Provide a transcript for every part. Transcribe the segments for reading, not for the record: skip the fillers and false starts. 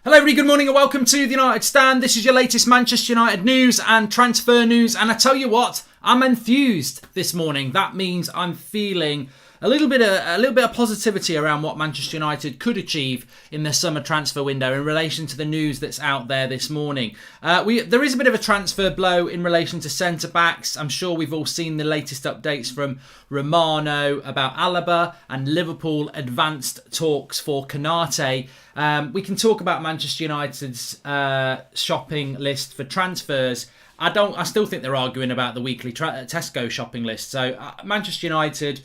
Hello everybody, good morning and welcome to the United Stand. This is your latest Manchester United news and transfer news, and I tell you what, I'm enthused this morning. That means I'm feeling a little bit of positivity around what Manchester United could achieve in the summer transfer window in relation to the news that's out there this morning. There is a bit of a transfer blow in relation to centre-backs. I'm sure we've all seen the latest updates from Romano about Alaba, and Liverpool advanced talks for Konate. We can talk about Manchester United's shopping list for transfers. I still think they're arguing about the weekly Tesco shopping list. So Manchester United,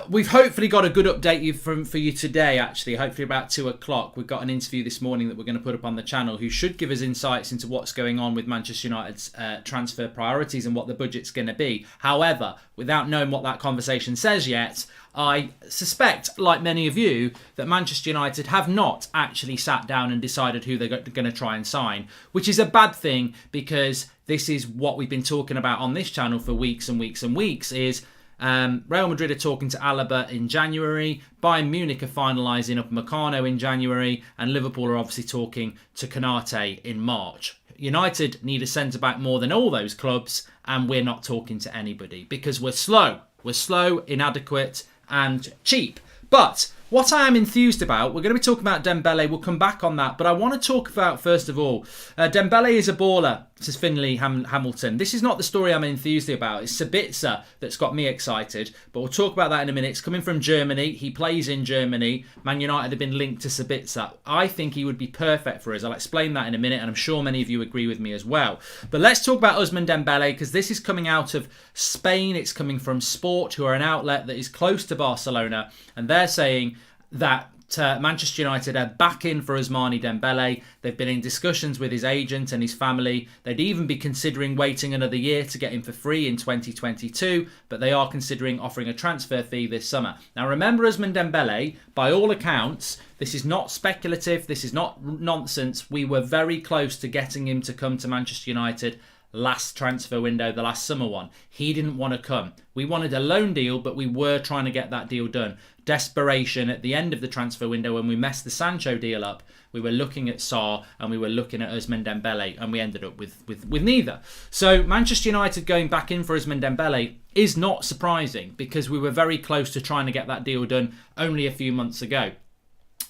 we've hopefully got a good update for you today, actually. Hopefully about 2 o'clock. We've got an interview this morning that we're going to put up on the channel who should give us insights into what's going on with Manchester United's transfer priorities and what the budget's going to be. However, without knowing what that conversation says yet, I suspect, like many of you, that Manchester United have not actually sat down and decided who they're going to try and sign, which is a bad thing because this is what we've been talking about on this channel for weeks and weeks and weeks is Real Madrid are talking to Alaba in January, Bayern Munich are finalising up Meccano in January, and Liverpool are obviously talking to Konate in March. United need a centre-back more than all those clubs, and we're not talking to anybody because we're slow. We're slow, inadequate and cheap. But what I am enthused about, we're going to be talking about Dembele. We'll come back on that. But I want to talk about, first of all, Dembele is a baller, says Finley Hamilton. This is not the story I'm enthused about. It's Sabitzer that's got me excited. But we'll talk about that in a minute. It's coming from Germany. He plays in Germany. Man United have been linked to Sabitzer. I think he would be perfect for us. I'll explain that in a minute. And I'm sure many of you agree with me as well. But let's talk about Ousmane Dembele because this is coming out of Spain. It's coming from Sport, who are an outlet that is close to Barcelona. And they're saying that Manchester United are back in for Ousmane Dembele. They've been in discussions with his agent and his family. They'd even be considering waiting another year to get him for free in 2022, but they are considering offering a transfer fee this summer. Now remember, Ousmane Dembele, by all accounts, this is not speculative, this is not nonsense. We were very close to getting him to come to Manchester United last transfer window, the last summer one. He didn't want to come. We wanted a loan deal, but we were trying to get that deal done. Desperation at the end of the transfer window when we messed the Sancho deal up. We were looking at Sarr and we were looking at Ousmane Dembele, and we ended up with neither. So Manchester United going back in for Ousmane Dembele is not surprising because we were very close to trying to get that deal done only a few months ago.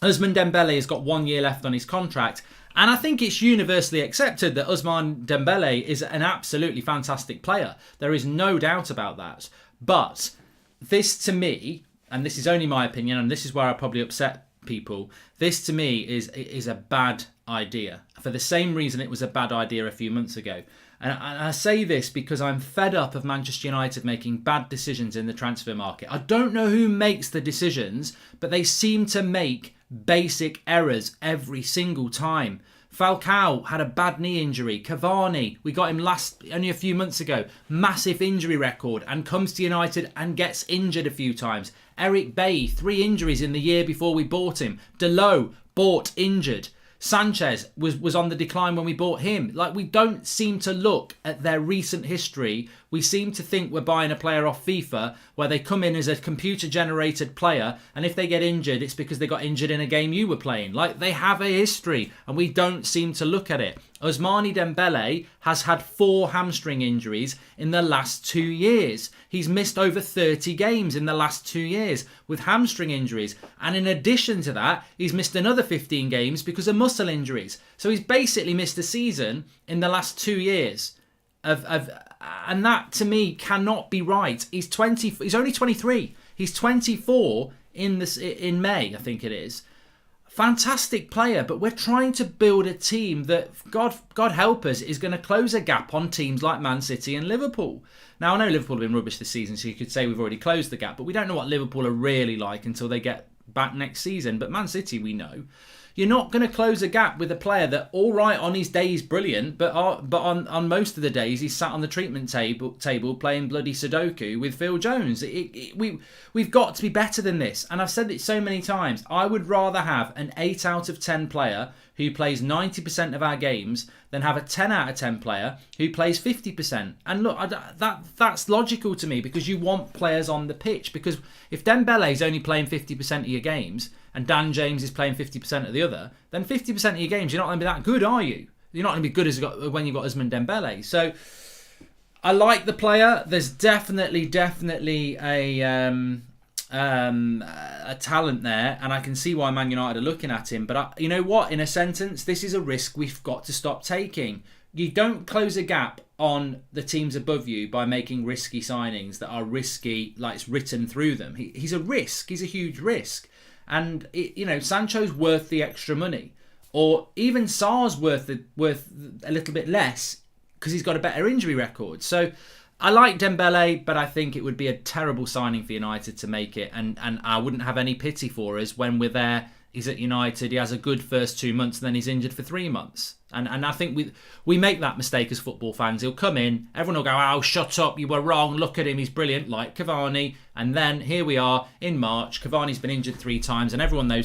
Ousmane Dembele has got 1 year left on his contract, and I think it's universally accepted that Ousmane Dembele is an absolutely fantastic player. There is no doubt about that. But this to me, and this is only my opinion, and this is where I probably upset people, this to me is a bad idea. For the same reason it was a bad idea a few months ago. And I say this because I'm fed up of Manchester United making bad decisions in the transfer market. I don't know who makes the decisions, but they seem to make basic errors every single time. Falcao had a bad knee injury. Cavani, we got him only a few months ago. Massive injury record and comes to United and gets injured a few times. Eric Bailly, 3 injuries in the year before we bought him. Delot, bought, injured. Sanchez was on the decline when we bought him. Like, we don't seem to look at their recent history. We seem to think we're buying a player off FIFA where they come in as a computer-generated player, and if they get injured, it's because they got injured in a game you were playing. Like, they have a history, and we don't seem to look at it. Ousmane Dembele has had 4 hamstring injuries in the last 2 years. He's missed over 30 games in the last 2 years with hamstring injuries. And in addition to that, he's missed another 15 games because of muscle injuries. So he's basically missed a season in the last 2 years. And that, to me, cannot be right. He's only 23. He's 24 in May, I think it is. Fantastic player, but we're trying to build a team that, God help us, is going to close a gap on teams like Man City and Liverpool. Now, I know Liverpool have been rubbish this season, so you could say we've already closed the gap, but we don't know what Liverpool are really like until they get back next season. But Man City, we know. You're not going to close a gap with a player that, all right, on his day is brilliant, but on most of the days he's sat on the treatment table playing bloody Sudoku with Phil Jones. We've got to be better than this. And I've said it so many times. I would rather have an 8 out of 10 player who plays 90% of our games than have a 10 out of 10 player who plays 50%. And look, that's logical to me because you want players on the pitch. Because if Dembele is only playing 50% of your games, and Dan James is playing 50% of the other, then 50% of your games, you're not going to be that good, are you? You're not going to be good when you've got Ousmane Dembele. So I like the player. There's definitely a talent there, and I can see why Man United are looking at him. But you know what? In a sentence, this is a risk we've got to stop taking. You don't close a gap on the teams above you by making risky signings that are risky, like it's written through them. He's a risk. He's a huge risk. And, Sancho's worth the extra money. Or even Sarr's worth a little bit less because he's got a better injury record. So I like Dembele, but I think it would be a terrible signing for United to make it. And I wouldn't have any pity for us when we're there. He's at United, he has a good first 2 months, and then he's injured for 3 months. And I think we make that mistake as football fans. He'll come in, everyone will go, oh, shut up, you were wrong, look at him, he's brilliant, like Cavani. And then here we are in March, Cavani's been injured 3 times, and everyone who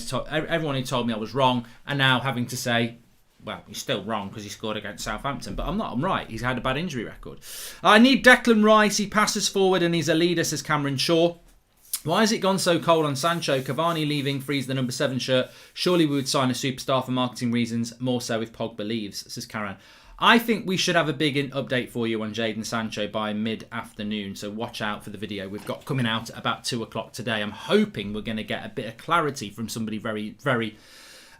told me I was wrong are now having to say, well, he's still wrong because he scored against Southampton. But I'm not, I'm right, he's had a bad injury record. I need Declan Rice, he passes forward and he's a leader, says Cameron Shaw. Why has it gone so cold on Sancho? Cavani leaving frees the number 7 shirt. Surely we would sign a superstar for marketing reasons, more so if Pogba leaves, says Karen. I think we should have a big update for you on Jadon Sancho by mid-afternoon, so watch out for the video we've got coming out at about 2 o'clock today. I'm hoping we're going to get a bit of clarity from somebody very, very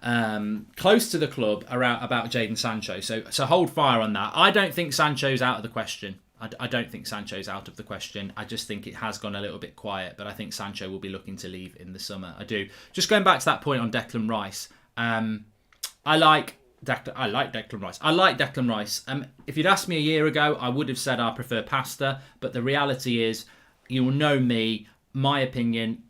close to the club about Jadon Sancho. So hold fire on that. I don't think Sancho's out of the question. I don't think Sancho's out of the question. I just think it has gone a little bit quiet, but I think Sancho will be looking to leave in the summer. I do. Just going back to that point on Declan Rice. I like Declan Rice. I like Declan Rice. If you'd asked me a year ago, I would have said I prefer Pasta, but the reality is, you will know me, my opinion,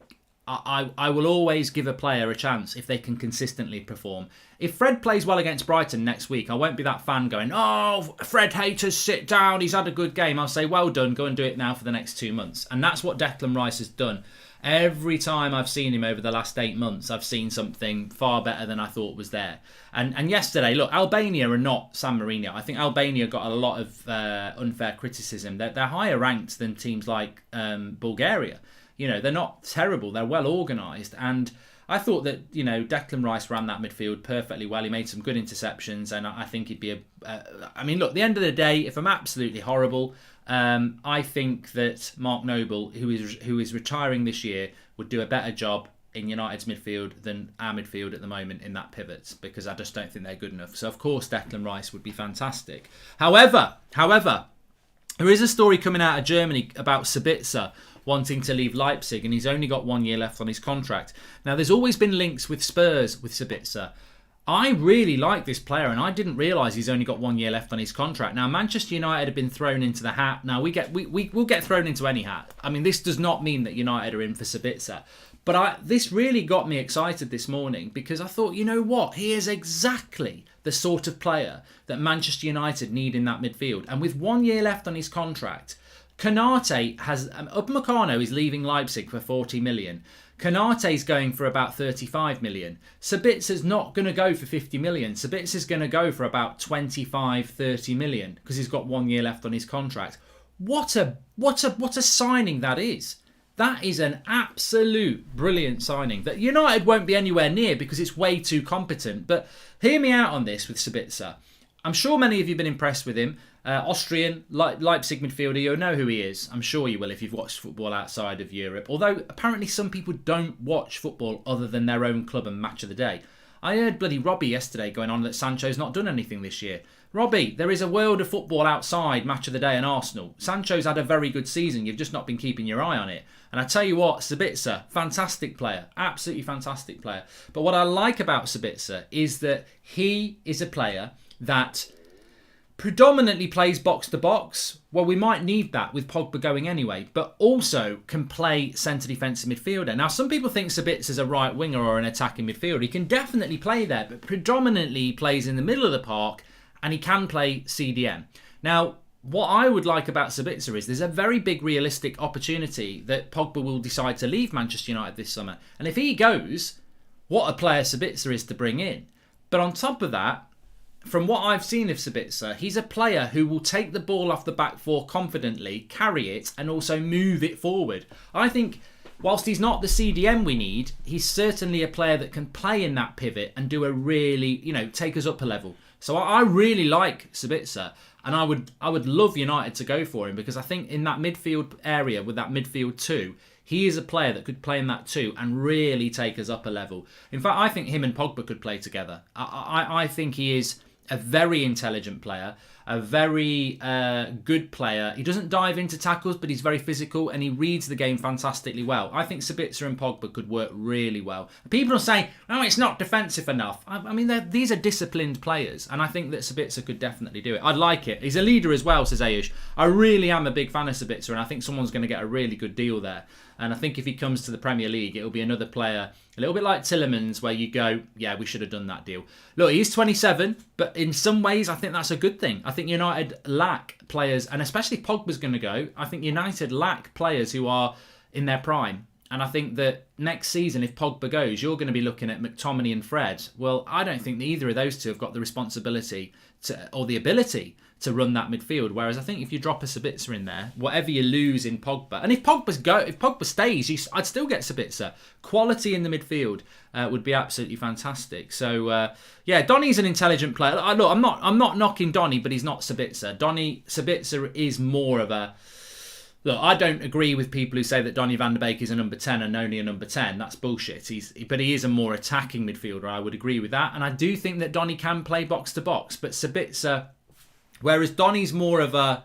I will always give a player a chance if they can consistently perform. If Fred plays well against Brighton next week, I won't be that fan going, oh, Fred haters, sit down, he's had a good game. I'll say, well done, go and do it now for the next 2 months. And that's what Declan Rice has done. Every time I've seen him over the last 8 months, I've seen something far better than I thought was there. And yesterday, look, Albania are not San Marino. I think Albania got a lot of unfair criticism. They're higher ranked than teams like Bulgaria. They're not terrible. They're well organised. And I thought that, Declan Rice ran that midfield perfectly well. He made some good interceptions. And I think he'd be look, at the end of the day, if I'm absolutely horrible, I think that Mark Noble, who is retiring this year, would do a better job in United's midfield than our midfield at the moment in that pivot, because I just don't think they're good enough. So, of course, Declan Rice would be fantastic. However, there is a story coming out of Germany about Sabitzer wanting to leave Leipzig, and he's only got 1 year left on his contract. Now, there's always been links with Spurs with Sabitzer. I really like this player, and I didn't realise he's only got 1 year left on his contract. Now, Manchester United have been thrown into the hat. Now, we'll get thrown into any hat. I mean, this does not mean that United are in for Sabitzer. But this really got me excited this morning, because I thought, you know what? He is exactly the sort of player that Manchester United need in that midfield. And with 1 year left on his contract, Konate has... Upamecano is leaving Leipzig for 40 million. Konate's going for about 35 million. Sabitzer's not going to go for 50 million. Sabitzer's going to go for about 25, 30 million because he's got 1 year left on his contract. What a signing that is. That is an absolute brilliant signing that United won't be anywhere near because it's way too competent. But hear me out on this with Sabitzer. I'm sure many of you have been impressed with him. Austrian, Leipzig midfielder, you'll know who he is. I'm sure you will if you've watched football outside of Europe. Although, apparently some people don't watch football other than their own club and match of the day. I heard bloody Robbie yesterday going on that Sancho's not done anything this year. Robbie, there is a world of football outside match of the day and Arsenal. Sancho's had a very good season. You've just not been keeping your eye on it. And I tell you what, Sabitzer, fantastic player. Absolutely fantastic player. But what I like about Sabitzer is that he is a player that predominantly plays box to box. Well, we might need that with Pogba going anyway, but also can play centre defensive midfielder. Now, some people think Sabitzer's a right winger or an attacking midfielder. He can definitely play there, but predominantly he plays in the middle of the park and he can play CDM. Now, what I would like about Sabitzer is there's a very big realistic opportunity that Pogba will decide to leave Manchester United this summer. And if he goes, what a player Sabitzer is to bring in. But on top of that, from what I've seen of Sabitzer, he's a player who will take the ball off the back four confidently, carry it, and also move it forward. I think whilst he's not the CDM we need, he's certainly a player that can play in that pivot and do a really, take us up a level. So I really like Sabitzer, and I would love United to go for him, because I think in that midfield area with that midfield 2, he is a player that could play in that 2 and really take us up a level. In fact, I think him and Pogba could play together. I think he is a very intelligent player, a very good player. He doesn't dive into tackles, but he's very physical and he reads the game fantastically well. I think Sabitzer and Pogba could work really well. People are saying, "Oh, it's not defensive enough." I mean, these are disciplined players, and I think that Sabitzer could definitely do it. I'd like it. He's a leader as well, says Ayush. I really am a big fan of Sabitzer, and I think someone's going to get a really good deal there. And I think if he comes to the Premier League, it'll be another player, a little bit like Tielemans, where you go, yeah, we should have done that deal. Look, he's 27, but in some ways, I think that's a good thing. I think United lack players, and especially Pogba's going to go. I think United lack players who are in their prime. And I think that next season, if Pogba goes, you're going to be looking at McTominay and Fred. Well, I don't think that either of those two have got the responsibility or the ability to run that midfield. Whereas I think if you drop a Sabitzer in there, whatever you lose in Pogba, and if Pogba stays, I'd still get Sabitzer. Quality in the midfield would be absolutely fantastic. So yeah, Donny's an intelligent player. Look, I'm not knocking Donny, but he's not Sabitzer. Sabitzer is more of a... Look, I don't agree with people who say that Donny van de Beek is a number 10 and only a number 10. That's bullshit. But he is a more attacking midfielder. I would agree with that. And I do think that Donny can play box to box. But Sabitzer, whereas Donny's more of a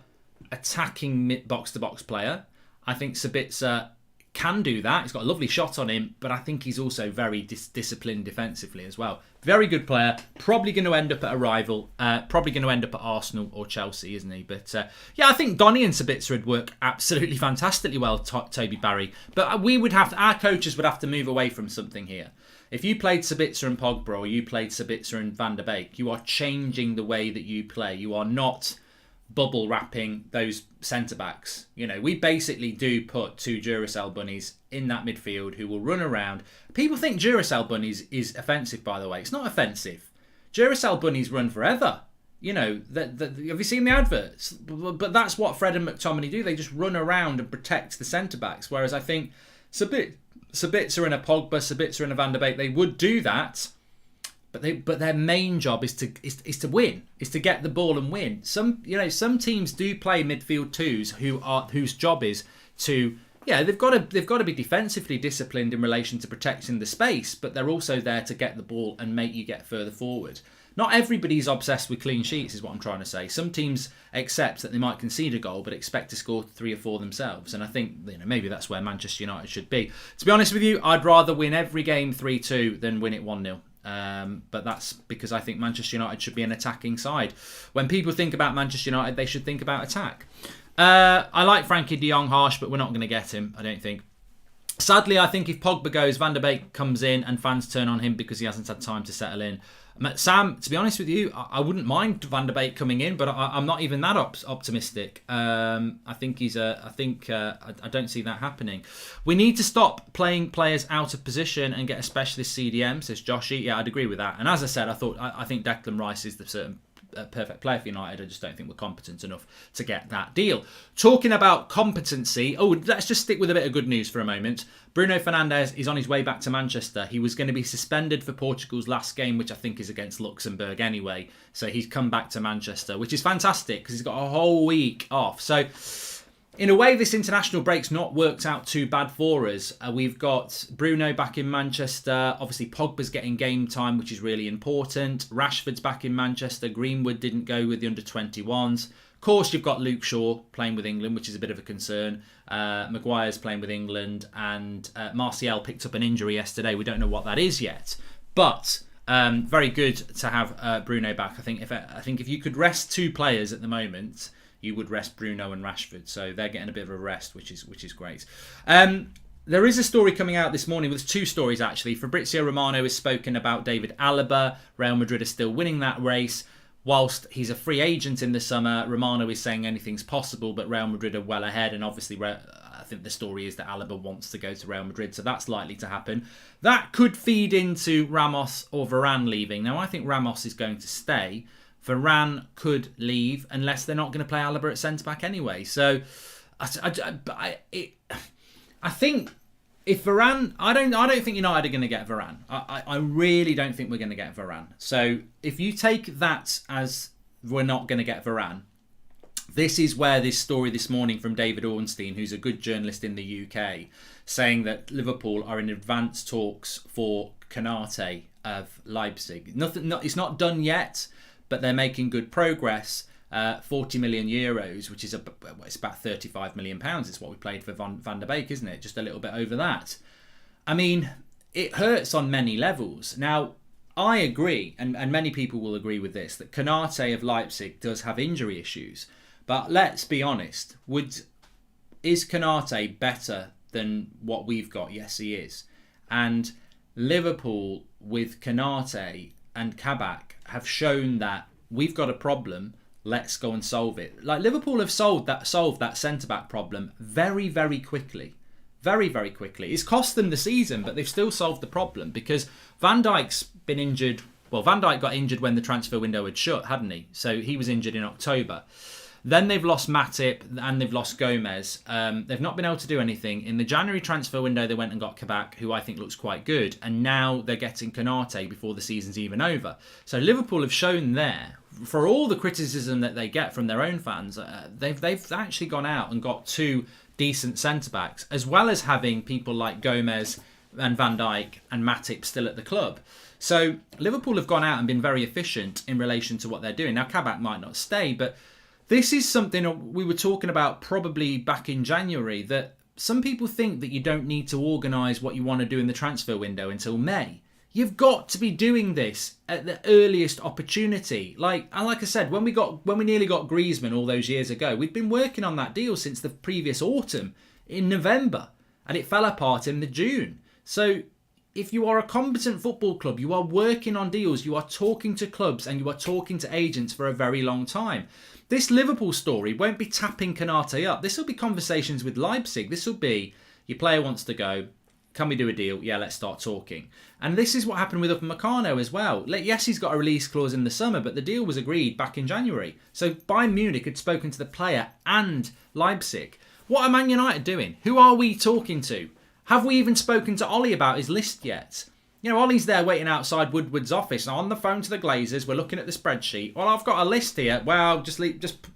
attacking box to box player, I think Sabitzer can do that. He's got a lovely shot on him, but I think he's also very disciplined defensively as well. Very good player. Probably going to end up at a rival. Probably going to end up at Arsenal or Chelsea, isn't he? But yeah, I think Donny and Sabitzer would work absolutely fantastically well, Toby Barry. But our coaches would have to move away from something here. If you played Sabitzer and Pogba, or you played Sabitzer and Van der Beek, you are changing the way that you play. You are not bubble wrapping those centre-backs. We basically do put 2 Duracell bunnies in that midfield who will run around. People think Duracell bunnies is offensive, by the way. It's not offensive. Duracell bunnies run forever. Have you seen the adverts? But that's what Fred and McTominay do. They just run around and protect the centre-backs. Whereas I think Sabitzer and a Pogba, Sabitzer and a Van der Beek, they would do that. But their main job is to win, is to get the ball and win. Some teams do play midfield 2s whose job is to, they've got to be defensively disciplined in relation to protecting the space, but they're also there to get the ball and make you get further forward. Not everybody's obsessed with clean sheets, is what I'm trying to say. Some teams accept that they might concede a goal, but expect to score 3 or 4 themselves. And I think maybe that's where Manchester United should be. To be honest with you, I'd rather win every game 3-2 than win it 1-0. But that's because I think Manchester United should be an attacking side. When people think about Manchester United, they should think about attack. I like Frankie de Jong harsh, but we're not going to get him, I don't think. Sadly, I think if Pogba goes, Van der Beek comes in and fans turn on him because he hasn't had time to settle in. Sam, to be honest with you, I wouldn't mind Van der Beek coming in, but I'm not even that optimistic. I don't see that happening. We need to stop playing players out of position and get a specialist CDM, says Joshy. Yeah, I'd agree with that. And as I said, I think Declan Rice is the certain perfect player for United. I just don't think we're competent enough to get that deal. Talking about competency, let's just stick with a bit of good news for a moment. Bruno Fernandes is on his way back to Manchester. He was going to be suspended for Portugal's last game, which I think is against Luxembourg anyway. So he's come back to Manchester, which is fantastic because he's got a whole week off. So in a way, this international break's not worked out too bad for us. We've got Bruno back in Manchester. Obviously, Pogba's getting game time, which is really important. Rashford's back in Manchester. Greenwood didn't go with the under-21s. Of course, you've got Luke Shaw playing with England, which is a bit of a concern. Maguire's playing with England. And Martial picked up an injury yesterday. We don't know what that is yet. But very good to have Bruno back. I think if you could rest 2 players at the moment, you would rest Bruno and Rashford. So they're getting a bit of a rest, which is great. There is a story coming out this morning. There's 2 stories, actually. Fabrizio Romano has spoken about David Alaba. Real Madrid is still winning that race. Whilst he's a free agent in the summer, Romano is saying anything's possible, but Real Madrid are well ahead. And obviously, I think the story is that Alaba wants to go to Real Madrid. So that's likely to happen. That could feed into Ramos or Varane leaving. Now, I think Ramos is going to stay. Varane could leave unless they're not going to play Alaba at centre-back anyway. So I think if Varane, I don't think United are going to get Varane. I really don't think we're going to get Varane. So if you take that as we're not going to get Varane, this is where this story this morning from David Ornstein, who's a good journalist in the UK, saying that Liverpool are in advanced talks for Konate of Leipzig. It's not done yet, but they're making good progress. 40 million euros, which is it's about 35 million pounds. It's what we played for Van der Beek, isn't it? Just a little bit over that. I mean, it hurts on many levels. Now, I agree, and many people will agree with this, that Konate of Leipzig does have injury issues. But let's be honest, is Konate better than what we've got? Yes, he is. And Liverpool with Konate and Kabak have shown that we've got a problem. Let's go and solve it. Like, Liverpool have solved that centre-back problem very, very quickly. Very, very quickly. It's cost them the season, but they've still solved the problem because Van Dijk's been injured. Well, Van Dijk got injured when the transfer window had shut, hadn't he? So he was injured in October. Then they've lost Matip and they've lost Gomez. They've not been able to do anything. In the January transfer window, they went and got Kabak, who I think looks quite good. And now they're getting Konate before the season's even over. So Liverpool have shown there, for all the criticism that they get from their own fans, they've actually gone out and got two decent centre-backs, as well as having people like Gomez and Van Dijk and Matip still at the club. So Liverpool have gone out and been very efficient in relation to what they're doing. Now, Kabak might not stay, but this is something we were talking about probably back in January, that some people think that you don't need to organise what you want to do in the transfer window until May. You've got to be doing this at the earliest opportunity. Like I said, when we nearly got Griezmann all those years ago, we'd been working on that deal since the previous autumn in November, and it fell apart in the June. So if you are a competent football club, you are working on deals, you are talking to clubs, and you are talking to agents for a very long time. This Liverpool story won't be tapping Konate up. This will be conversations with Leipzig. This will be, your player wants to go. Can we do a deal? Yeah, let's start talking. And this is what happened with Upamecano as well. Yes, he's got a release clause in the summer, but the deal was agreed back in January. So Bayern Munich had spoken to the player and Leipzig. What are Man United doing? Who are we talking to? Have we even spoken to Ollie about his list yet? You know, Ollie's there waiting outside Woodward's office on the phone to the Glazers. We're looking at the spreadsheet. Well, I've got a list here. Well, just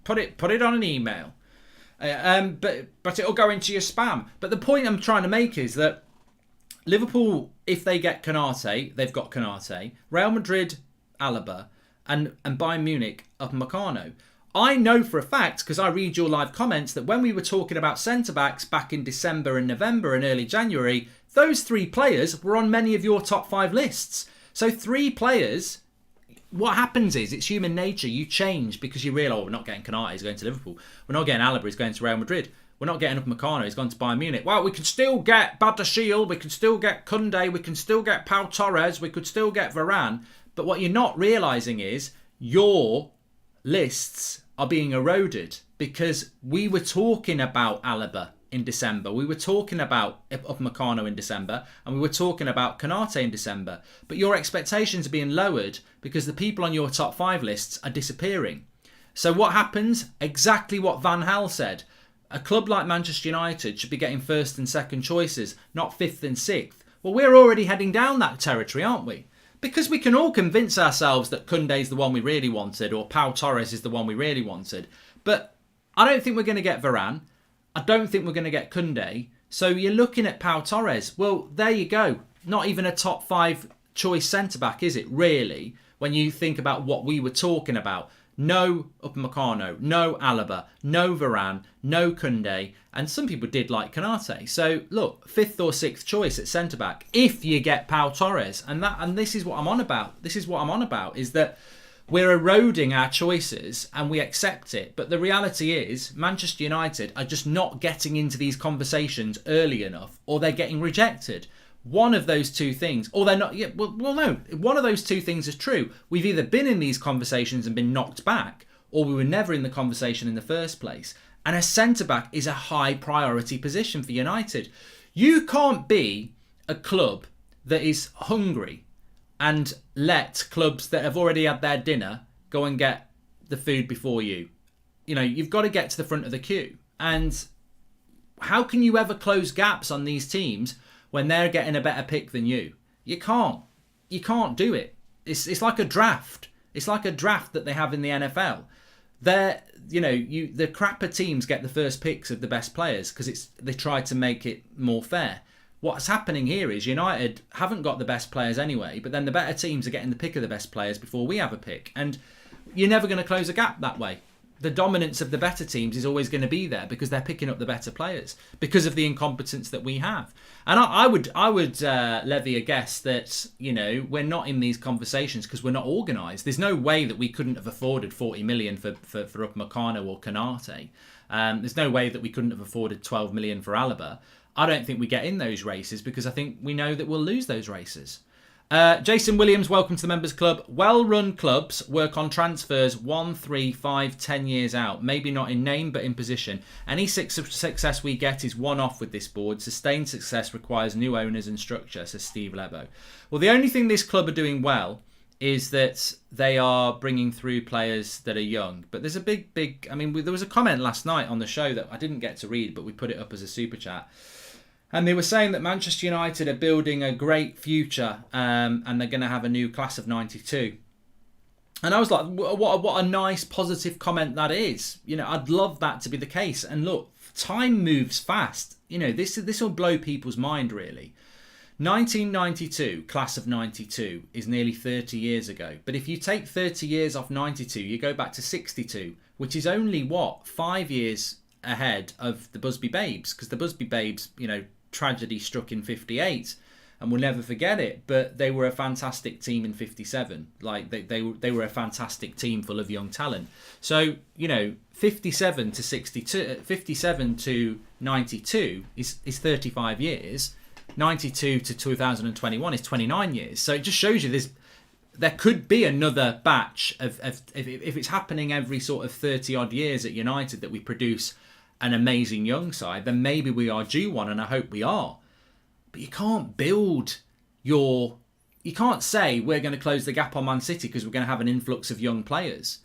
put it on an email. But it'll go into your spam. But the point I'm trying to make is that Liverpool, if they get Konate, they've got Konate. Real Madrid, Alaba, and Bayern Munich, Upamecano. I know for a fact, because I read your live comments, that when we were talking about centre-backs back in December and November and early January, those three players were on many of your top 5 lists. So 3 players, what happens is, it's human nature. You change because you realise, we're not getting Konate, he's going to Liverpool. We're not getting Alaba, he's going to Real Madrid. We're not getting Upamecano, he's gone to Bayern Munich. Well, we can still get Badiashile, we can still get Koundé, we can still get Pau Torres, we could still get Varane. But what you're not realising is your lists are being eroded, because we were talking about Alaba in December, we were talking about Upamecano in December, and we were talking about Konate in December. But your expectations are being lowered because the people on your top 5 lists are disappearing. So what happens? Exactly what Van Gaal said. A club like Manchester United should be getting first and second choices, not 5th and 6th. Well, we're already heading down that territory, aren't we? Because we can all convince ourselves that Koundé's the one we really wanted, or Pau Torres is the one we really wanted. But I don't think we're going to get Varane. I don't think we're going to get Koundé. So you're looking at Pau Torres. Well, there you go. Not even a top 5 choice centre-back, is it, really? When you think about what we were talking about. No Upamecano, no Alaba, no Varane, no Koundé, and some people did like Konate. So look, 5th or 6th choice at centre back if you get Pau Torres, and this is what I'm on about. This is what I'm on about, is that we're eroding our choices and we accept it. But the reality is, Manchester United are just not getting into these conversations early enough, or they're getting rejected. One of those two things, or they're not. Yeah, well, no. One of those two things is true. We've either been in these conversations and been knocked back, or we were never in the conversation in the first place. And a centre-back is a high priority position for United. You can't be a club that is hungry and let clubs that have already had their dinner go and get the food before you. You know, you've got to get to the front of the queue. And how can you ever close gaps on these teams when they're getting a better pick than you. You can't do it. It's like a draft. It's like a draft that they have in the NFL. The crapper teams get the first picks of the best players because they try to make it more fair. What's happening here is United haven't got the best players anyway, but then the better teams are getting the pick of the best players before we have a pick. And you're never going to close a gap that way. The dominance of the better teams is always going to be there because they're picking up the better players because of the incompetence that we have. And I would levy a guess that, we're not in these conversations because we're not organised. There's no way that we couldn't have afforded 40 million for Upamecano or Konate. There's no way that we couldn't have afforded 12 million for Alaba. I don't think we get in those races because I think we know that we'll lose those races. Jason Williams, welcome to the Members Club. Well-run clubs work on transfers 1, 3, 5, 10 years out. Maybe not in name, but in position. Any success we get is one-off with this board. Sustained success requires new owners and structure, says Steve Lebo. Well, the only thing this club are doing well is that they are bringing through players that are young. But there's a big... there was a comment last night on the show that I didn't get to read, but we put it up as a super chat. And they were saying that Manchester United are building a great future and they're going to have a new class of 92. And I was like, what a nice, positive comment that is. I'd love that to be the case. And look, time moves fast. This will blow people's mind, really. 1992, class of 92, is nearly 30 years ago. But if you take 30 years off 92, you go back to 62, which is only, 5 years ahead of the Busby Babes. Because the Busby Babes, tragedy struck in 58 and we'll never forget it, but they were a fantastic team in 57. Like they were a fantastic team full of young talent. So 57 to 62, 57 to 92 is 35 years. 92 to 2021 is 29 years. So it just shows you there could be another batch of if it's happening every sort of 30 odd years at United that we produce an amazing young side, then maybe we are due one, and I hope we are. But you can't you can't say we're going to close the gap on Man City because we're going to have an influx of young players.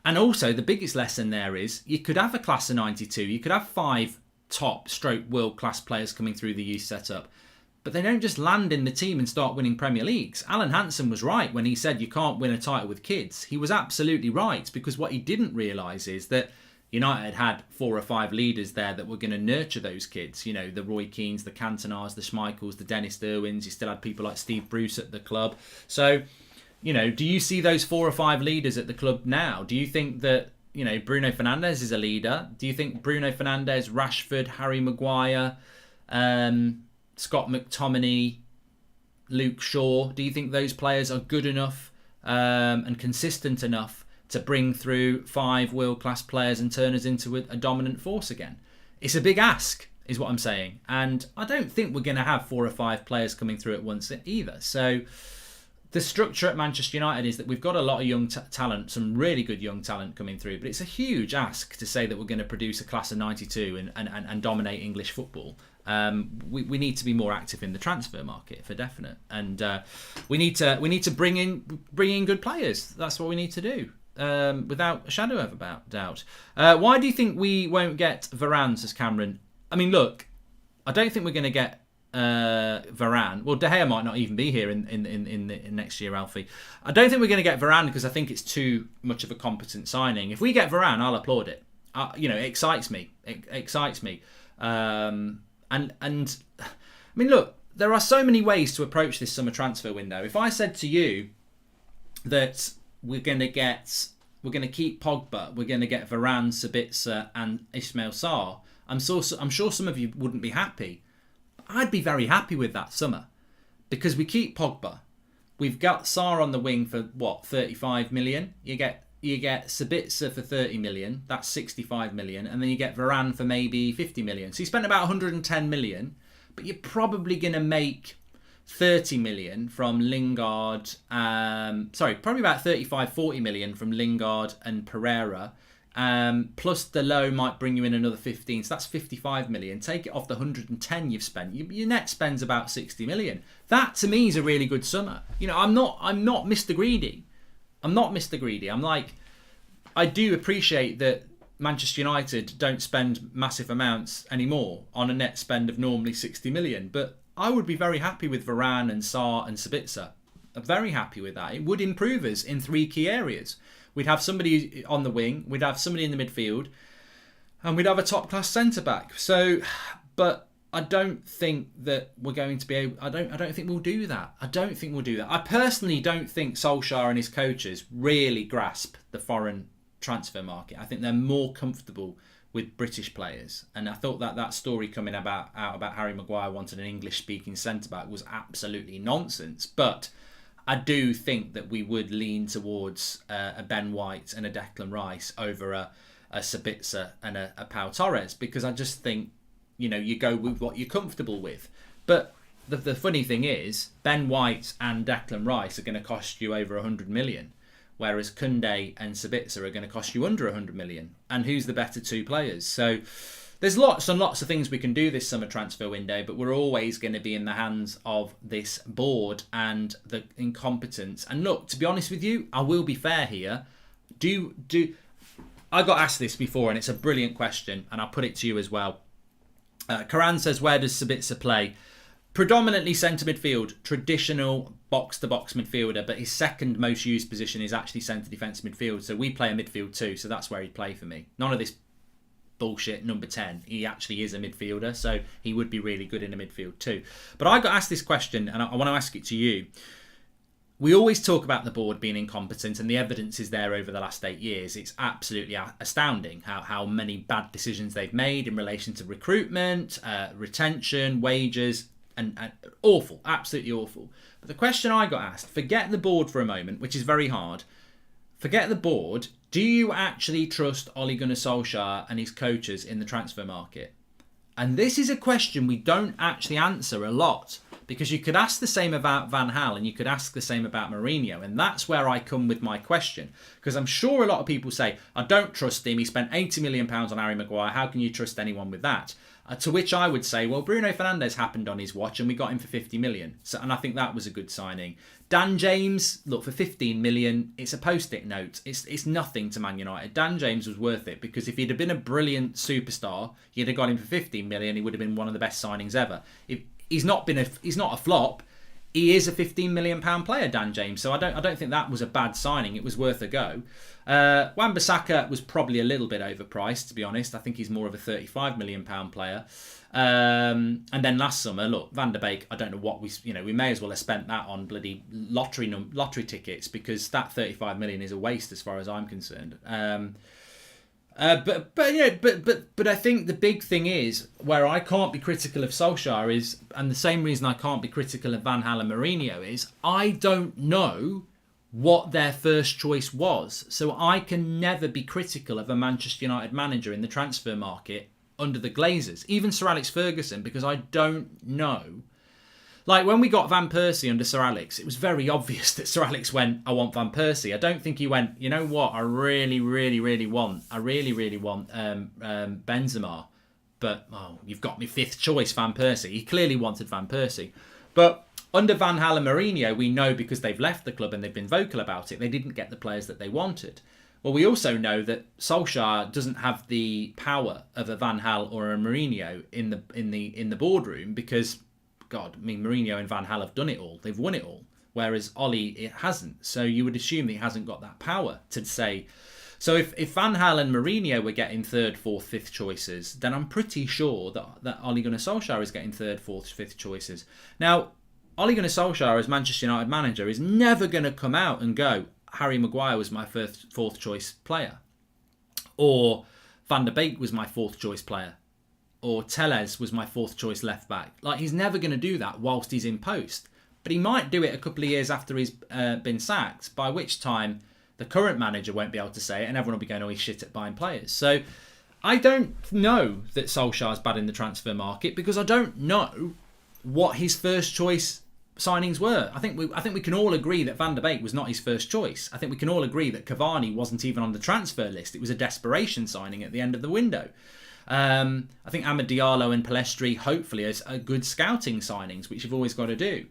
And also the biggest lesson there is you could have a class of 92, you could have 5 top stroke world class players coming through the youth setup, but they don't just land in the team and start winning Premier Leagues. Alan Hansen was right when he said you can't win a title with kids. He was absolutely right, because what he didn't realise is that United had 4 or 5 leaders there that were going to nurture those kids. The Roy Keanes, the Cantonars, the Schmeichels, the Dennis Irwins. You still had people like Steve Bruce at the club. So, do you see those 4 or 5 leaders at the club now? Do you think that, Bruno Fernandes is a leader? Do you think Bruno Fernandes, Rashford, Harry Maguire, Scott McTominay, Luke Shaw, do you think those players are good enough and consistent enough to bring through 5 world-class players and turn us into a dominant force again? It's a big ask, is what I'm saying. And I don't think we're going to have 4 or 5 players coming through at once either. So the structure at Manchester United is that we've got a lot of young talent, some really good young talent coming through. But it's a huge ask to say that we're going to produce a class of 92 and dominate English football. We need to be more active in the transfer market for definite. And we need to bring in good players. That's what we need to do. Without a shadow of a doubt. Why do you think we won't get Varane, says Cameron? I mean, look, I don't think we're going to get Varane. Well, De Gea might not even be here in next year, Alfie. I don't think we're going to get Varane because I think it's too much of a competent signing. If we get Varane, I'll applaud it. It excites me. It excites me. And I mean, look, there are so many ways to approach this summer transfer window. If I said to you that we're going to keep Pogba, we're going to get Varane, Sabitzer and Ismail Sarr, I'm sure some of you wouldn't be happy. I'd be very happy with that summer because we keep Pogba. We've got Sarr on the wing for 35 million. You get Sabitzer for 30 million, that's 65 million, and then you get Varane for maybe 50 million. So you spent about 110 million, but you're probably going to make 30 million from Lingard, probably about 35-40 million from Lingard and Pereira, plus the low might bring you in another 15, so that's 55 million. Take it off the 110 you've spent, your net spend's about 60 million. That to me is a really good summer. I'm not Mr. Greedy. I'm not Mr. Greedy. I'm like, I do appreciate that Manchester United don't spend massive amounts anymore on a net spend of normally 60 million, but I would be very happy with Varane and Sarr and Sabitzer. I'm very happy with that. It would improve us in 3 key areas. We'd have somebody on the wing, we'd have somebody in the midfield, and we'd have a top-class centre-back. So, but I don't think that we're going to be able... I don't think we'll do that. I personally don't think Solskjaer and his coaches really grasp the foreign transfer market. I think they're more comfortable with British players. And I thought that story coming out about Harry Maguire wanting an English-speaking centre-back was absolutely nonsense. But I do think that we would lean towards a Ben White and a Declan Rice over a Sabitzer and a Pau Torres, because I just think, you go with what you're comfortable with. But the funny thing is, Ben White and Declan Rice are going to cost you over 100 million, whereas Koundé and Sabitzer are going to cost you under 100 million. And who's the better 2 players? So there's lots and lots of things we can do this summer transfer window, but we're always going to be in the hands of this board and the incompetence. And look, to be honest with you, I will be fair here. I got asked this before, and it's a brilliant question, and I'll put it to you as well. Karan says, where does Sabitzer play? Predominantly centre midfield, traditional box-to-box midfielder, but his second most used position is actually centre defence midfield. So we play a midfield too, so that's where he'd play for me. None of this bullshit number 10. He actually is a midfielder, so he would be really good in a midfield too. But I got asked this question, and I want to ask it to you. We always talk about the board being incompetent, and the evidence is there over the last 8 years. It's absolutely astounding how many bad decisions they've made in relation to recruitment, retention, wages, and awful, absolutely awful. But the question I got asked, forget the board for a moment, which is very hard. Forget the board. Do you actually trust Ole Gunnar Solskjaer and his coaches in the transfer market? And this is a question we don't actually answer a lot, because you could ask the same about Van Gaal and you could ask the same about Mourinho. And that's where I come with my question. Because I'm sure a lot of people say, I don't trust him. He spent £80 million on Harry Maguire. How can you trust anyone with that? To which I would say, well, Bruno Fernandes happened on his watch and we got him for 50 million. And I think that was a good signing. Dan James, look, for 15 million, it's a post-it note. It's nothing to Man United. Dan James was worth it, because if he'd have been a brilliant superstar, you'd have got him for 15 million. He would have been one of the best signings ever. He's not a flop. He is a £15 million player, Dan James. So I don't think that was a bad signing. It was worth a go. Wan-Bissaka was probably a little bit overpriced, to be honest. I think he's more of a £35 million player. And then last summer, look, Van der Beek, I don't know what we may as well have spent that on bloody lottery tickets, because that 35 million is a waste as far as I'm concerned. But I think the big thing is, where I can't be critical of Solskjaer is, and the same reason I can't be critical of Van Gaal and Mourinho is, I don't know what their first choice was. So I can never be critical of a Manchester United manager in the transfer market under the Glazers, even Sir Alex Ferguson, because I don't know. Like when we got Van Persie under Sir Alex, it was very obvious that Sir Alex went, I want Van Persie. I don't think he went, you know what, I really want Benzema. But, you've got me 5th choice, Van Persie. He clearly wanted Van Persie. But under Van Gaal and Mourinho, we know, because they've left the club and they've been vocal about it, they didn't get the players that they wanted. Well, we also know that Solskjaer doesn't have the power of a Van Gaal or a Mourinho in the boardroom, because, God, I mean, Mourinho and Van Gaal have done it all. They've won it all. Whereas Ollie, it hasn't. So you would assume that he hasn't got that power to say. So if Van Gaal and Mourinho were getting 3rd, 4th, 5th choices, then I'm pretty sure that Ole Gunnar Solskjaer is getting 3rd, 4th, 5th choices. Now, Ole Gunnar Solskjaer as Manchester United manager is never going to come out and go, Harry Maguire was my 4th choice player, or Van der Beek was my 4th choice player, or Telles was my 4th choice left back. Like, he's never going to do that whilst he's in post. But he might do it a couple of years after he's been sacked, by which time the current manager won't be able to say it and everyone will be going, oh, he's shit at buying players. So I don't know that Solskjaer's bad in the transfer market, because I don't know what his first choice signings were. I think we can all agree that Van der Beek was not his first choice. I think we can all agree that Cavani wasn't even on the transfer list. It was a desperation signing at the end of the window. I think Amad Diallo and Pellistri hopefully are good scouting signings, which you've always got to do.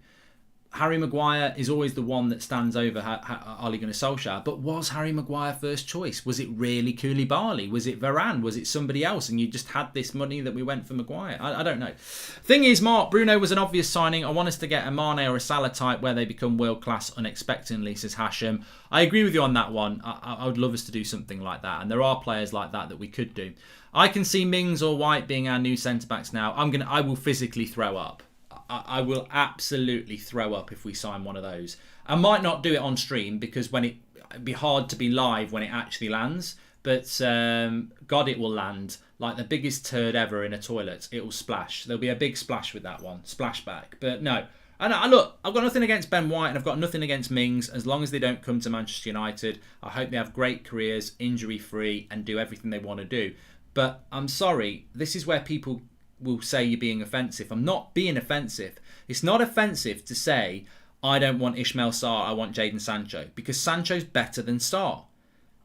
Harry Maguire is always the one that stands over Ole Gunnar Solskjaer. But was Harry Maguire first choice? Was it really Koulibaly? Was it Varane? Was it somebody else? And you just had this money that we went for Maguire? I don't know. Thing is, Mark, Bruno was an obvious signing. I want us to get a Mane or a Salah type where they become world-class unexpectedly, says Hashem. I agree with you on that one. I would love us to do something like that. And there are players like that we could do. I can see Mings or White being our new centre-backs now. I will physically throw up. I will absolutely throw up if we sign one of those. I might not do it on stream because it'd be hard to be live when it actually lands. But God, it will land like the biggest turd ever in a toilet. It will splash. There'll be a big splash with that one. Splashback. But no. And look, I've got nothing against Ben White and I've got nothing against Mings. As long as they don't come to Manchester United, I hope they have great careers, injury-free, and do everything they want to do. But I'm sorry, this is where people will say you're being offensive. I'm not being offensive. It's not offensive to say I don't want Ismail Sarr, I want Jadon Sancho, because Sancho's better than Sarr.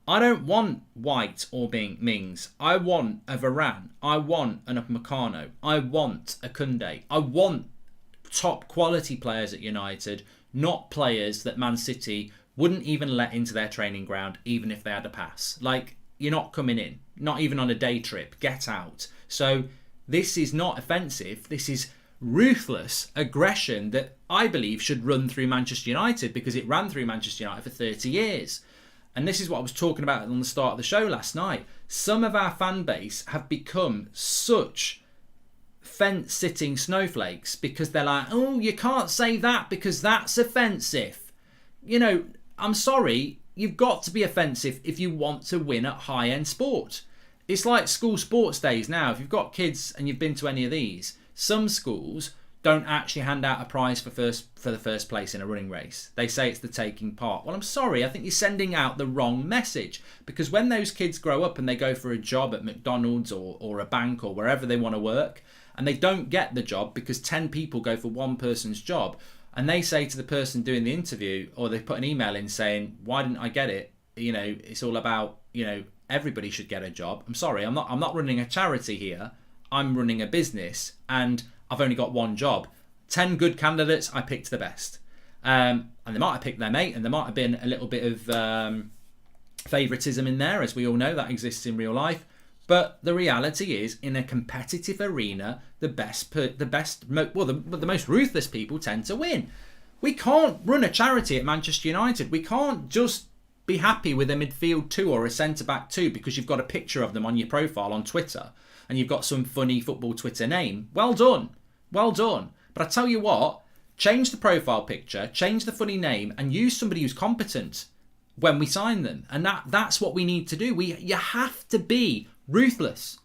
I don't want White or Mings. I want a Varane. I want an Upamecano. I want a Koundé. I want top quality players at United, not players that Man City wouldn't even let into their training ground even if they had a pass. Like, you're not coming in, not even on a day trip. Get out. So this is not offensive. This is ruthless aggression that I believe should run through Manchester United because it ran through Manchester United for 30 years. And this is what I was talking about on the start of the show last night. Some of our fan base have become such fence-sitting snowflakes because they're like, oh, you can't say that because that's offensive. You know, I'm sorry, you've got to be offensive if you want to win at high-end sport. It's like school sports days now. If you've got kids and you've been to any of these, some schools don't actually hand out a prize for the first place in a running race. They say it's the taking part. Well, I'm sorry, I think you're sending out the wrong message, because when those kids grow up and they go for a job at McDonald's or a bank or wherever they want to work, and they don't get the job because 10 people go for one person's job, and they say to the person doing the interview, or they put an email in saying, why didn't I get it? You know, it's all about, you know, everybody should get a job. I'm sorry, I'm not running a charity here. I'm running a business and I've only got one job. 10 good candidates, I picked the best. And they might have picked their mate, and there might have been a little bit of favouritism in there, as we all know, that exists in real life. But the reality is, in a competitive arena, the most ruthless people tend to win. We can't run a charity at Manchester United. We can't just be happy with a midfield 2 or a centre-back 2 because you've got a picture of them on your profile on Twitter and you've got some funny football Twitter name. Well done. Well done. But I tell you what, change the profile picture, change the funny name, and use somebody who's competent when we sign them. And that's what we need to do. You have to be ruthless.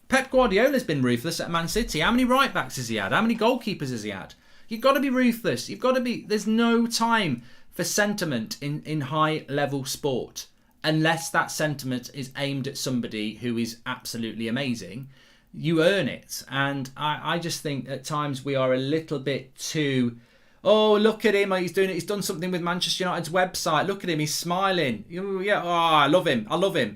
Pep Guardiola's been ruthless at Man City. How many right backs has he had? How many goalkeepers has he had? You've got to be ruthless. You've got to be. There's no time for sentiment in high level sport unless that sentiment is aimed at somebody who is absolutely amazing. You earn it. And I just think at times we are a little bit too, oh, look at him, he's doing it. He's done something with Manchester United's website. Look at him, he's smiling. Yeah, oh, I love him.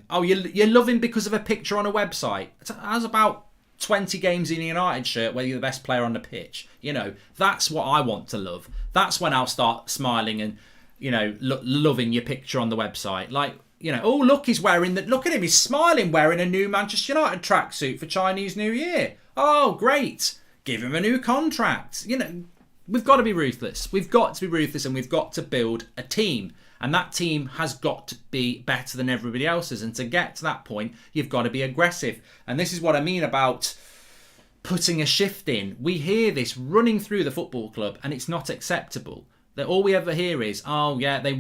Oh, you love him because of a picture on a website. How's about 20 games in a United shirt where you're the best player on the pitch? You know, that's what I want to love. That's when I'll start smiling and, you know, loving your picture on the website. Like, you know, oh, look, look at him, he's smiling wearing a new Manchester United tracksuit for Chinese New Year. Oh, great. Give him a new contract. You know, we've got to be ruthless. We've got to be ruthless, and we've got to build a team. And that team has got to be better than everybody else's. And to get to that point, you've got to be aggressive. And this is what I mean about putting a shift in. We hear this running through the football club, and it's not acceptable. That all we ever hear is, oh yeah, the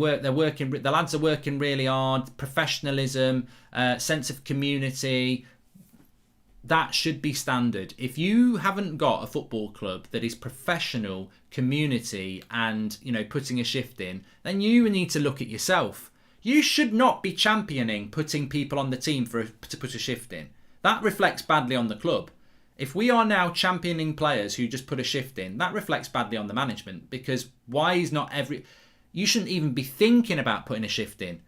lads are working really hard, professionalism, sense of community. That should be standard. If you haven't got a football club that is professional, community, and, you know, putting a shift in, then you need to look at yourself. You should not be championing putting people on the team to put a shift in. That reflects badly on the club. If we are now championing players who just put a shift in, that reflects badly on the management, because you shouldn't even be thinking about putting a shift in.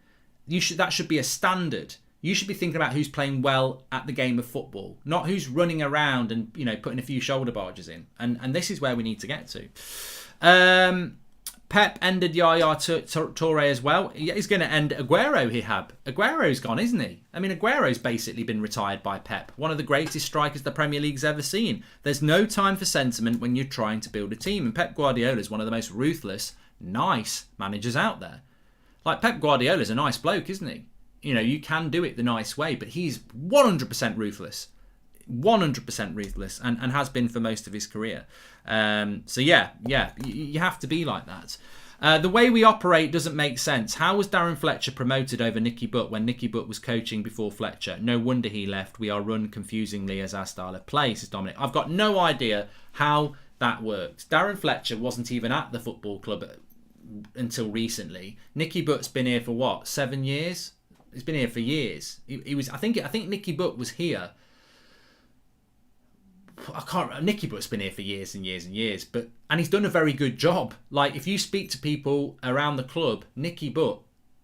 That should be a standard. You should be thinking about who's playing well at the game of football, not who's running around and, you know, putting a few shoulder barges in. And this is where we need to get to. Pep ended Yaya Toure as well. He's going to end Aguero, Hihab. Aguero's gone, isn't he? I mean, Aguero's basically been retired by Pep. One of the greatest strikers the Premier League's ever seen. There's no time for sentiment when you're trying to build a team. And Pep Guardiola is one of the most ruthless, nice managers out there. Like, Pep Guardiola's a nice bloke, isn't he? You know, you can do it the nice way, but he's 100% ruthless. 100% ruthless and has been for most of his career. So yeah, you have to be like that. The way we operate doesn't make sense. How was Darren Fletcher promoted over Nicky Butt when Nicky Butt was coaching before Fletcher? No wonder he left. We are run confusingly as our style of play, says Dominic. I've got no idea how that works. Darren Fletcher wasn't even at the football club until recently. Nicky Butt's been here for what, 7 years? He's been here for years. He was. I think Nicky Butt was here. Nicky Butt's been here for years and years and years, and he's done a very good job. Like, if you speak to people around the club, Nicky Butt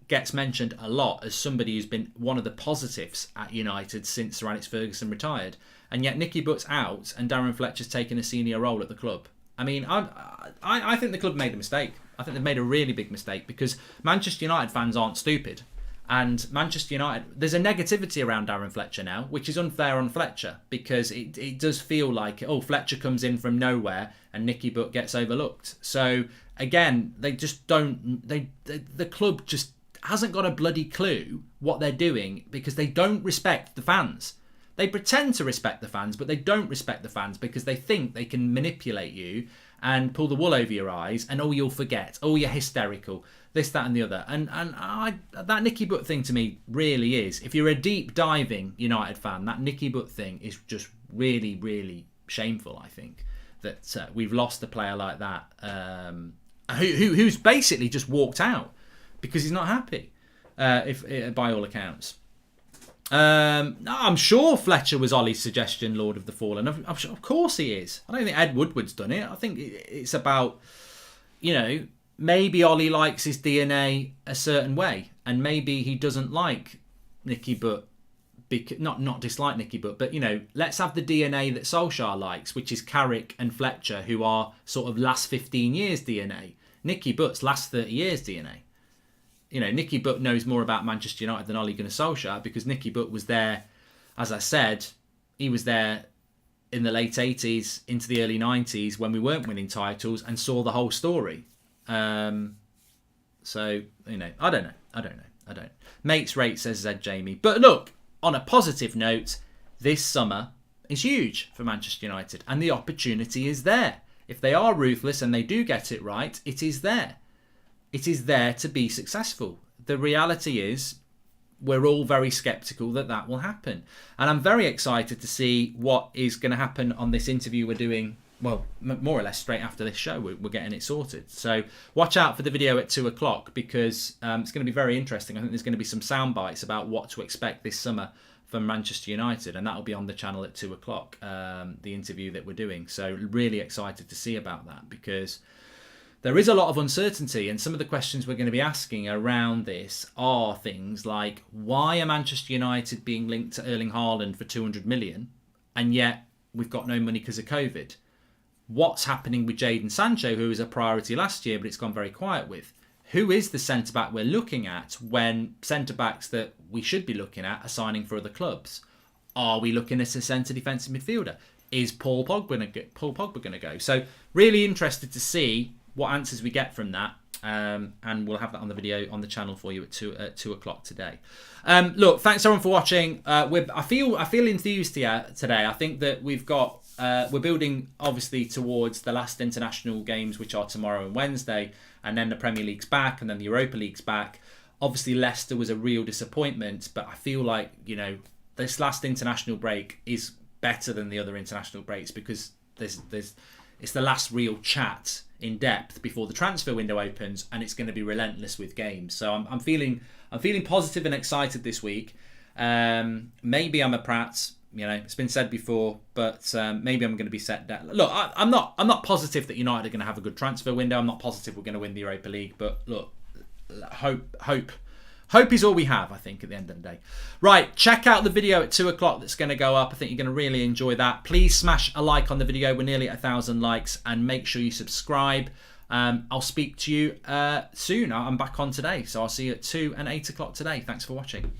gets mentioned a lot as somebody who's been one of the positives at United since Sir Alex Ferguson retired. And yet Nicky Butt's out and Darren Fletcher's taken a senior role at the club. I mean, I think the club made a mistake. I think they've made a really big mistake because Manchester United fans aren't stupid. And Manchester United, there's a negativity around Darren Fletcher now, which is unfair on Fletcher because it does feel like, oh, Fletcher comes in from nowhere and Nicky Butt gets overlooked. So again, they just don't. The club just hasn't got a bloody clue what they're doing because they don't respect the fans. They pretend to respect the fans, but they don't respect the fans because they think they can manipulate you and pull the wool over your eyes and, oh, you'll forget. Oh, you're hysterical. This, that and the other. And that Nicky Butt thing to me really is, if you're a deep diving United fan, that Nicky Butt thing is just really, really shameful, I think, that we've lost a player like that who's basically just walked out because he's not happy, by all accounts. I'm sure Fletcher was Ollie's suggestion, Lord of the Fallen. I'm sure, of course he is. I don't think Ed Woodward's done it. I think it's about, maybe Ollie likes his DNA a certain way, and maybe he doesn't like Nicky Butt, not dislike Nicky Butt, but let's have the DNA that Solskjaer likes, which is Carrick and Fletcher, who are sort of last 15 years DNA. Nicky Butt's last 30 years DNA. Nicky Butt knows more about Manchester United than Ole Gunnar Solskjaer because Nicky Butt was there, as I said, he was there in the late 80s into the early 90s when we weren't winning titles and saw the whole story. I don't know. Mates rate, says Zed Jamie. But look, on a positive note, this summer is huge for Manchester United and the opportunity is there. If they are ruthless and they do get it right, it is there. It is there to be successful. The reality is we're all very sceptical that will happen. And I'm very excited to see what is going to happen on this interview we're doing, well, more or less straight after this show. We're getting it sorted. So watch out for the video at 2 o'clock because it's going to be very interesting. I think there's going to be some sound bites about what to expect this summer from Manchester United, and that'll be on the channel at 2 o'clock, the interview that we're doing. So really excited to see about that because there is a lot of uncertainty, and some of the questions we're going to be asking around this are things like, why are Manchester United being linked to Erling Haaland for 200 million and yet we've got no money because of COVID? What's happening with Jadon Sancho, who was a priority last year but it's gone very quiet with? Who is the centre-back we're looking at when centre-backs that we should be looking at are signing for other clubs? Are we looking at a centre defensive midfielder? Is Paul Pogba going to go? So really interested to see what answers we get from that, and we'll have that on the video on the channel for you at 2 o'clock today. Look, thanks everyone for watching. I feel enthused here today. I think that we're building obviously towards the last international games, which are tomorrow and Wednesday, and then the Premier League's back, and then the Europa League's back. Obviously, Leicester was a real disappointment, but I feel like this last international break is better than the other international breaks because it's the last real chat in depth before the transfer window opens, and it's going to be relentless with games. So I'm feeling positive and excited this week. Maybe I'm a prat, it's been said before, but maybe I'm going to be set down. Look, I'm not positive that United are going to have a good transfer window. I'm not positive we're going to win the Europa League, but look, hope is all we have, I think, at the end of the day. Right, check out the video at 2 o'clock that's going to go up. I think you're going to really enjoy that. Please smash a like on the video. We're nearly at 1,000 likes, and make sure you subscribe. I'll speak to you soon. I'm back on today, so I'll see you at 2 and 8 o'clock today. Thanks for watching.